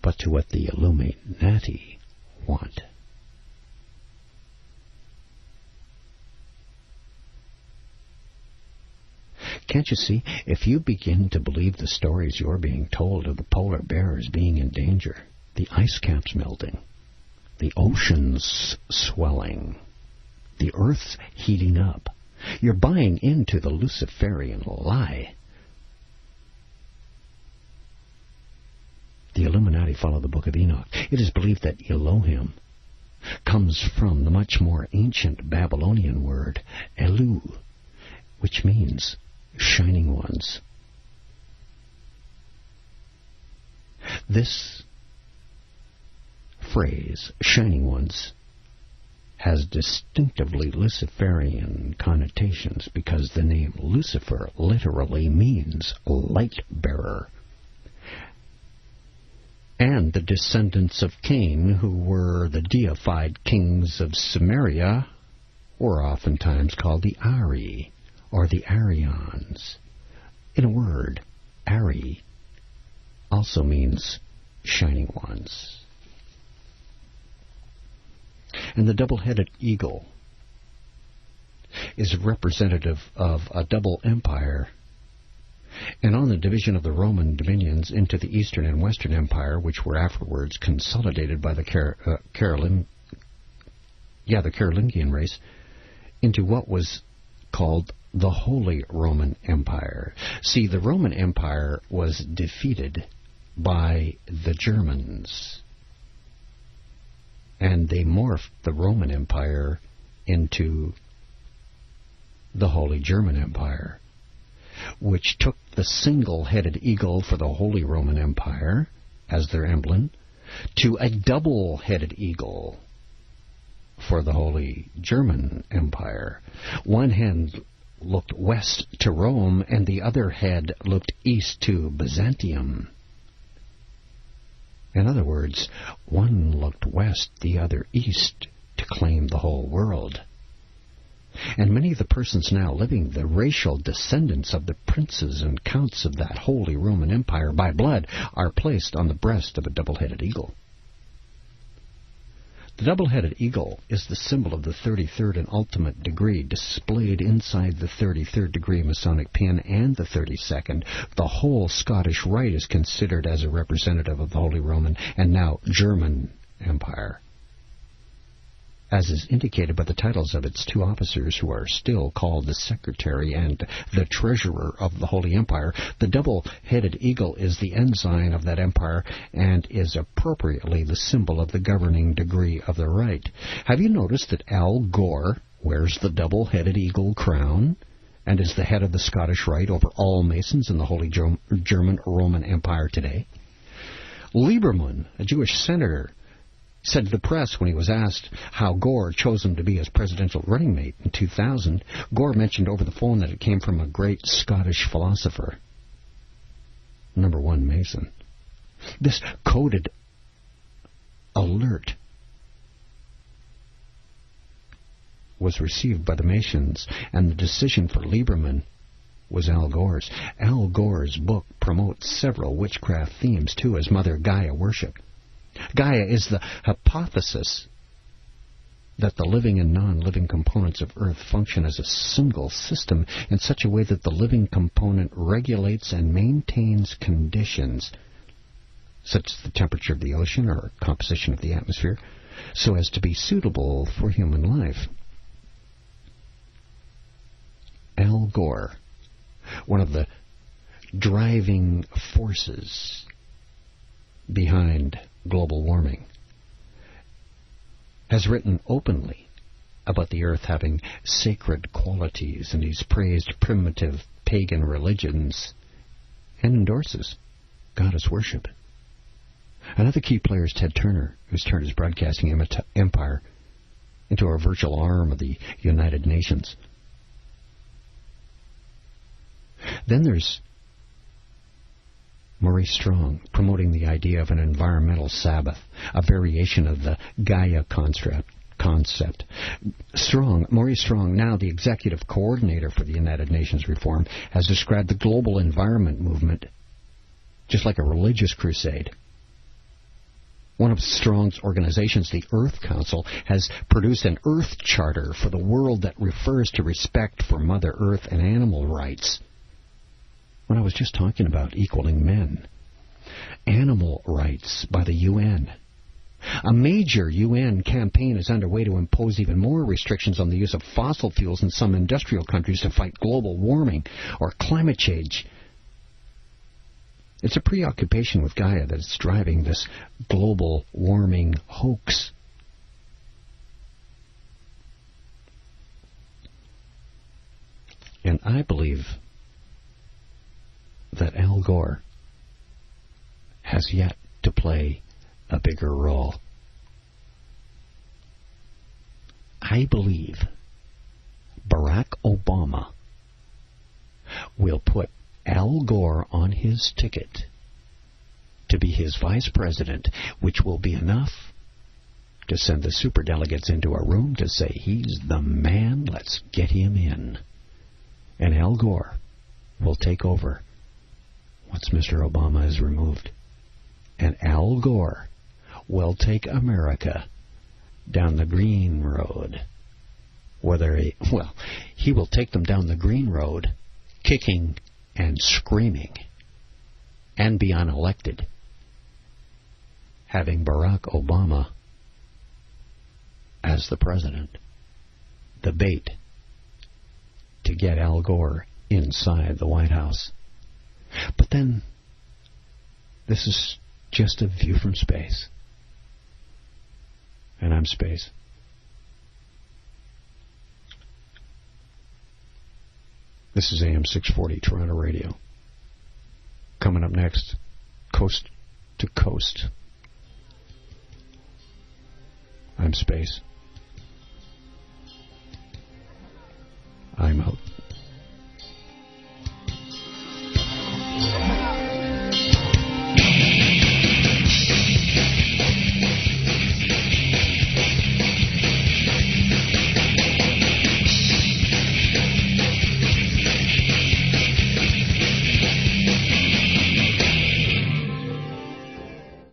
but to what the Illuminati want. Can't you see? If you begin to believe the stories you're being told of the polar bears being in danger, the ice caps melting, the oceans swelling, the earth's heating up, you're buying into the Luciferian lie. The Illuminati follow the Book of Enoch. It is believed that Elohim comes from the much more ancient Babylonian word Elu, which means shining ones. This phrase, shining ones, has distinctively Luciferian connotations because the name Lucifer literally means light bearer. And the descendants of Cain, who were the deified kings of Samaria, were oftentimes called the Ari, or the Aryans. In a word, Ari also means shining ones. And the double-headed eagle is representative of a double empire. And on the division of the Roman dominions into the Eastern and Western Empire, which were afterwards consolidated by the Carolingian race, into what was called the Holy Roman Empire. See, the Roman Empire was defeated by the Germans, and they morphed the Roman Empire into the Holy German Empire, which took the single-headed eagle for the Holy Roman Empire as their emblem to a double-headed eagle for the Holy German Empire. One hand looked west to Rome, and the other head looked east to Byzantium. In other words, one looked west, the other east, to claim the whole world. And many of the persons now living, the racial descendants of the princes and counts of that Holy Roman Empire by blood, are placed on the breast of a double-headed eagle. The double-headed eagle is the symbol of the 33rd and ultimate degree, displayed inside the 33rd degree Masonic pin and the 32nd. The whole Scottish Rite is considered as a representative of the Holy Roman and now German Empire, as is indicated by the titles of its two officers, who are still called the Secretary and the Treasurer of the Holy Empire. The double-headed eagle is the ensign of that empire and is appropriately the symbol of the governing degree of the Rite. Have you noticed that Al Gore wears the double-headed eagle crown and is the head of the Scottish Rite over all Masons in the Holy German Roman Empire today? Lieberman, a Jewish senator, said to the press when he was asked how Gore chose him to be his presidential running mate in 2000, Gore mentioned over the phone that it came from a great Scottish philosopher, number one Mason. This coded alert was received by the Masons, and the decision for Lieberman was Al Gore's. Al Gore's book promotes several witchcraft themes, too, as Mother Gaia worship. Gaia is the hypothesis that the living and non-living components of Earth function as a single system in such a way that the living component regulates and maintains conditions, such as the temperature of the ocean or composition of the atmosphere, so as to be suitable for human life. Al Gore, one of the driving forces behind global warming, has written openly about the Earth having sacred qualities, and he's praised primitive pagan religions and endorses goddess worship. Another key player is Ted Turner, who's turned his broadcasting empire into a virtual arm of the United Nations. Then there's Maurice Strong promoting the idea of an environmental Sabbath, a variation of the Gaia concept. Maurice Strong, now the executive coordinator for the United Nations reform, has described the global environment movement just like a religious crusade. One of Strong's organizations, the Earth Council, has produced an Earth Charter for the world that refers to respect for Mother Earth and animal rights. When I was just talking about equaling men. Animal rights by the UN. A major UN campaign is underway to impose even more restrictions on the use of fossil fuels in some industrial countries to fight global warming or climate change. It's a preoccupation with Gaia that's driving this global warming hoax. And I believe that Al Gore has yet to play a bigger role. I believe Barack Obama will put Al Gore on his ticket to be his vice president, which will be enough to send the superdelegates into a room to say, he's the man, let's get him in. And Al Gore will take over once Mr. Obama is removed. And Al Gore will take America down the green road. He will take them down the green road, kicking and screaming, and be unelected, having Barack Obama as the president, the bait to get Al Gore inside the White House. But then, this is just a view from space. And I'm space. This is AM 640 Toronto Radio. Coming up next, Coast to Coast. I'm space. I'm out.